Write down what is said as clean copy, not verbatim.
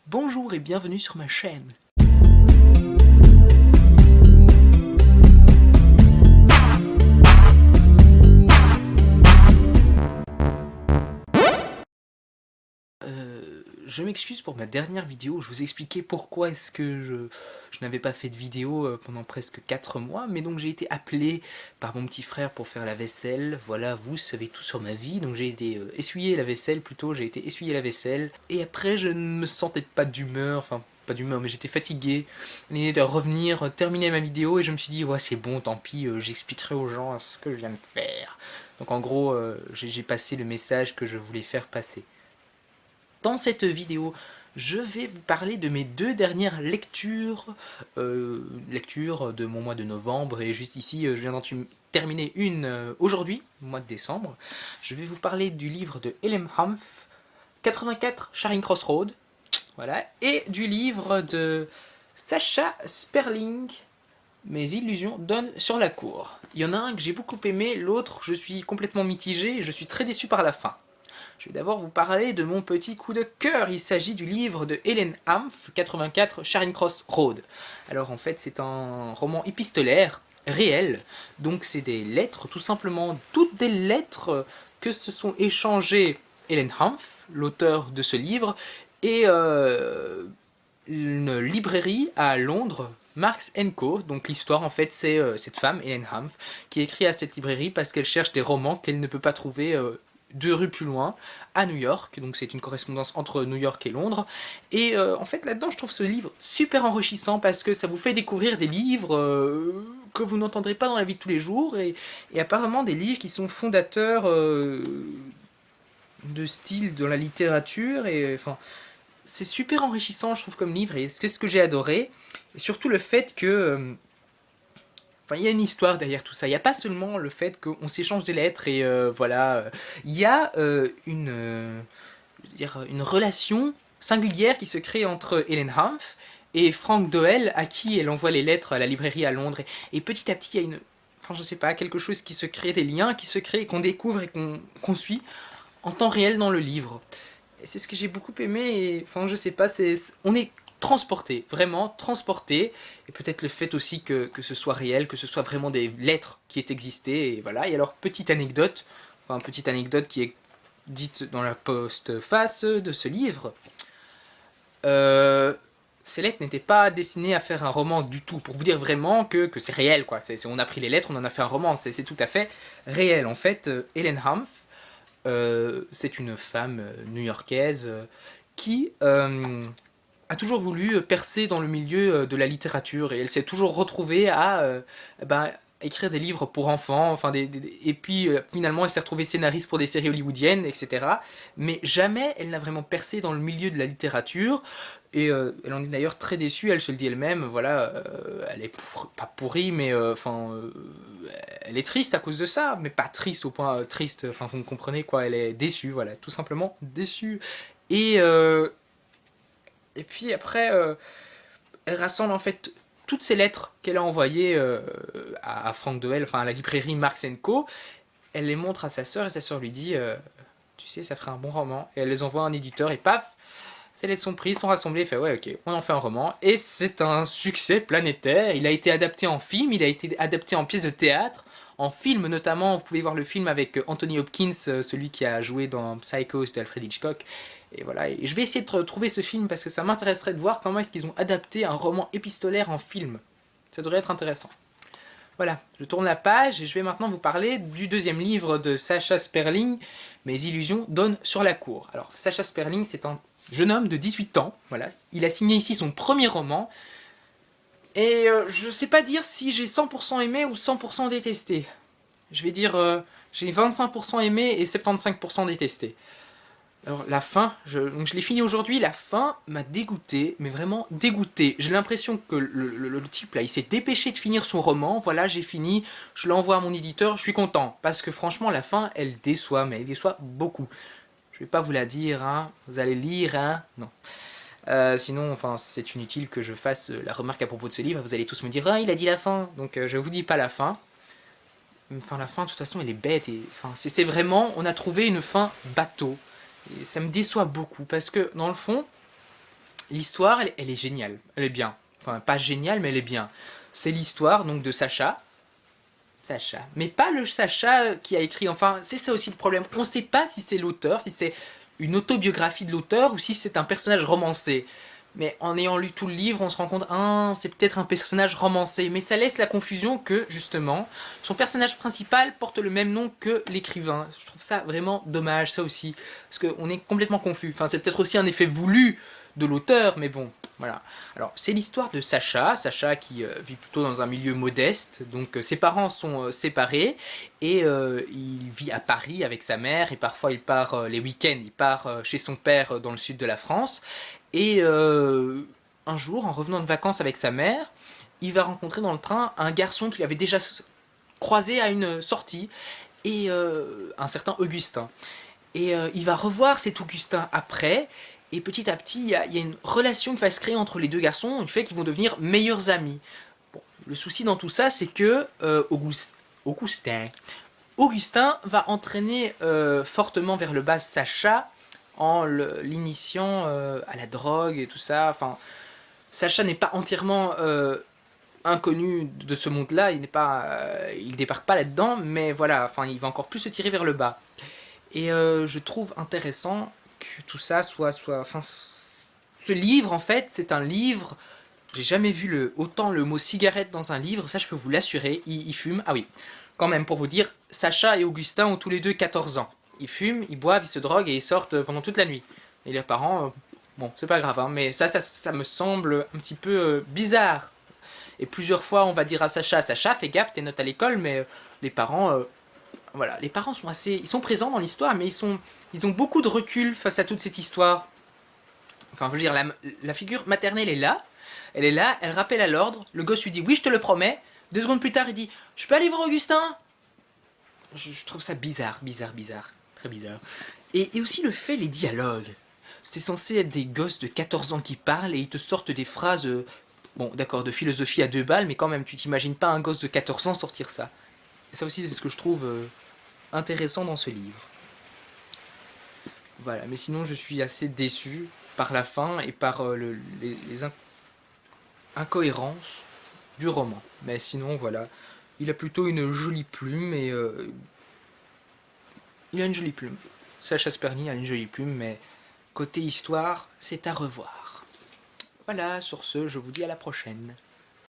Bonjour et bienvenue sur ma chaîne. Je m'excuse pour ma dernière vidéo où je vous expliquais pourquoi est-ce que je n'avais pas fait de vidéo pendant presque 4 mois, mais donc j'ai été appelé par mon petit frère pour faire la vaisselle. Voilà, vous savez tout sur ma vie, donc j'ai été essuyer la vaisselle plutôt, j'ai été essuyer la vaisselle, et après je ne me sentais pas d'humeur, enfin pas d'humeur, mais j'étais fatigué. L'idée de revenir, terminer ma vidéo, et je me suis dit, ouais c'est bon, tant pis, j'expliquerai aux gens ce que je viens de faire. Donc en gros, j'ai passé le message que je voulais faire passer. Dans cette vidéo, je vais vous parler de mes 2 dernières lectures, de mon mois de novembre, et juste ici, je viens d'en terminer une aujourd'hui, au mois de décembre. Je vais vous parler du livre de Helen Humph, 84 Charing Cross Road, voilà, et du livre de Sacha Sperling, Mes illusions donnent sur la cour. Il y en a un que j'ai beaucoup aimé, l'autre je suis complètement mitigé, et je suis très déçu par la fin. Je vais d'abord vous parler de mon petit coup de cœur. Il s'agit du livre de Helen Humph, 84 Charing Cross Road. Alors en fait c'est un roman épistolaire, réel, donc c'est des lettres, tout simplement toutes des lettres que se sont échangées Helen Humph, l'auteur de ce livre, et une librairie à Londres, Marks Co. Donc l'histoire en fait c'est cette femme, Helen Humph, qui écrit à cette librairie parce qu'elle cherche des romans qu'elle ne peut pas trouver 2 rues plus loin, à New York, donc c'est une correspondance entre New York et Londres, et en fait là-dedans je trouve ce livre super enrichissant parce que ça vous fait découvrir des livres que vous n'entendrez pas dans la vie de tous les jours, et apparemment des livres qui sont fondateurs de style dans la littérature, et enfin c'est super enrichissant je trouve comme livre, et c'est ce que j'ai adoré, et surtout le fait que enfin, il y a une histoire derrière tout ça. Il n'y a pas seulement le fait qu'on s'échange des lettres et voilà. Il y a une relation singulière qui se crée entre Helen Humph et Frank Doyle, à qui elle envoie les lettres à la librairie à Londres. Et petit à petit, il y a une, enfin, je sais pas, quelque chose qui se crée, des liens qui se créent, qu'on découvre et qu'on suit en temps réel dans le livre. Et c'est ce que j'ai beaucoup aimé, et enfin je sais pas, on est transporté, vraiment transporté, et peut-être le fait aussi que ce soit réel, que ce soit vraiment des lettres qui aient existé, et voilà. Et alors petite anecdote, enfin petite anecdote qui est dite dans la postface de ce livre, euh, ces lettres n'étaient pas destinées à faire un roman du tout, pour vous dire vraiment que c'est réel, quoi. On a pris les lettres, on en a fait un roman, c'est tout à fait réel. En fait, Helen Humph, c'est une femme new-yorkaise qui a toujours voulu percer dans le milieu de la littérature, et elle s'est toujours retrouvée à écrire des livres pour enfants, enfin et puis finalement elle s'est retrouvée scénariste pour des séries hollywoodiennes, etc. Mais jamais elle n'a vraiment percé dans le milieu de la littérature, et elle en est d'ailleurs très déçue, elle se le dit elle-même, voilà, elle est pas pourrie, mais elle est triste à cause de ça, mais pas triste au point triste, enfin vous me comprenez quoi, elle est déçue, voilà, tout simplement déçue. Et, euh, et puis après, elle rassemble en fait toutes ces lettres qu'elle a envoyées à Frank Doyle, enfin à la librairie Marks Co. Elle les montre à sa sœur, et sa sœur lui dit tu sais, ça ferait un bon roman. Et elle les envoie à un éditeur, et paf, ces lettres sont prises, sont rassemblées, et fait ouais, ok, on en fait un roman. Et c'est un succès planétaire. Il a été adapté en film, il a été adapté en pièce de théâtre, en film notamment. Vous pouvez voir le film avec Anthony Hopkins, celui qui a joué dans Psycho d'Alfred Hitchcock. Et voilà, et je vais essayer de retrouver ce film parce que ça m'intéresserait de voir comment est-ce qu'ils ont adapté un roman épistolaire en film. Ça devrait être intéressant. Voilà, je tourne la page et je vais maintenant vous parler du 2e livre de Sacha Sperling, Mes illusions donnent sur la cour. Alors, Sacha Sperling, c'est un jeune homme de 18 ans, voilà. Il a signé ici son premier roman, et je sais pas dire si j'ai 100% aimé ou 100% détesté. Je vais dire, j'ai 25% aimé et 75% détesté. Alors la fin, donc je l'ai fini aujourd'hui, la fin m'a dégoûté, mais vraiment dégoûté. J'ai l'impression que le type là, il s'est dépêché de finir son roman, voilà, j'ai fini, je l'envoie à mon éditeur, je suis content. Parce que franchement, la fin, elle déçoit, mais elle déçoit beaucoup. Je vais pas vous la dire, hein, vous allez lire, hein, non. Sinon, enfin, c'est inutile que je fasse la remarque à propos de ce livre, vous allez tous me dire, ah, il a dit la fin, donc je vous dis pas la fin. Enfin, la fin, de toute façon, elle est bête, et enfin, c'est vraiment, on a trouvé une fin bateau. Et ça me déçoit beaucoup, parce que, dans le fond, L'histoire, elle est géniale, elle est bien. Enfin, pas géniale, mais elle est bien. C'est l'histoire donc de Sacha. Sacha. Mais pas le Sacha qui a écrit, enfin, c'est ça aussi le problème. On ne sait pas si c'est l'auteur, si c'est une autobiographie de l'auteur ou si c'est un personnage romancé. Mais en ayant lu tout le livre, on se rend compte, ah, c'est peut-être un personnage romancé. Mais ça laisse la confusion que, justement, son personnage principal porte le même nom que l'écrivain. Je trouve ça vraiment dommage, ça aussi. Parce qu'on est complètement confus. Enfin, c'est peut-être aussi un effet voulu de l'auteur, mais bon, voilà. Alors, c'est l'histoire de Sacha. Sacha qui vit plutôt dans un milieu modeste. Donc, ses parents sont séparés. Et il vit à Paris avec sa mère. Et parfois, il part les week-ends. Il part chez son père dans le sud de la France. Et un jour, en revenant de vacances avec sa mère, il va rencontrer dans le train un garçon qu'il avait déjà croisé à une sortie, et un certain Augustin. Et il va revoir cet Augustin après, et petit à petit, il y a une relation qui va se créer entre les deux garçons, du fait qu'ils vont devenir meilleurs amis. Bon, le souci dans tout ça, c'est que Augustin va entraîner fortement vers le bas Sacha en l'initiant à la drogue et tout ça. Enfin, Sacha n'est pas entièrement inconnu de ce monde-là, il débarque pas là-dedans, mais voilà, enfin, il va encore plus se tirer vers le bas. Et je trouve intéressant que tout ça enfin, ce livre, en fait, c'est un livre. J'ai jamais vu autant le mot cigarette dans un livre, ça je peux vous l'assurer. Il fume. Ah oui, quand même, pour vous dire, Sacha et Augustin ont tous les deux 14 ans. Ils fument, ils boivent, ils se droguent et ils sortent pendant toute la nuit. Et leurs parents, bon, c'est pas grave, hein, mais ça me semble un petit peu bizarre. Et plusieurs fois, on va dire à Sacha, Sacha, fais gaffe, tes notes à l'école, mais les parents, voilà, les parents sont ils sont présents dans l'histoire, mais ils ont beaucoup de recul face à toute cette histoire. Enfin, je veux dire, la figure maternelle est là, elle rappelle à l'ordre, le gosse lui dit oui, je te le promets. 2 secondes plus tard, il dit je peux aller voir Augustin. Je trouve ça bizarre, très bizarre. Et aussi le fait, les dialogues. C'est censé être des gosses de 14 ans qui parlent et ils te sortent des phrases, bon, d'accord, de philosophie à 2 balles, mais quand même, tu t'imagines pas un gosse de 14 ans sortir ça. Et ça aussi, c'est ce que je trouve intéressant dans ce livre. Voilà, mais sinon, je suis assez déçu par la fin et par les incohérences du roman. Mais sinon, voilà, il a plutôt une jolie plume et il a une jolie plume. Sacha Sperny a une jolie plume, mais côté histoire, c'est à revoir. Voilà, sur ce, je vous dis à la prochaine.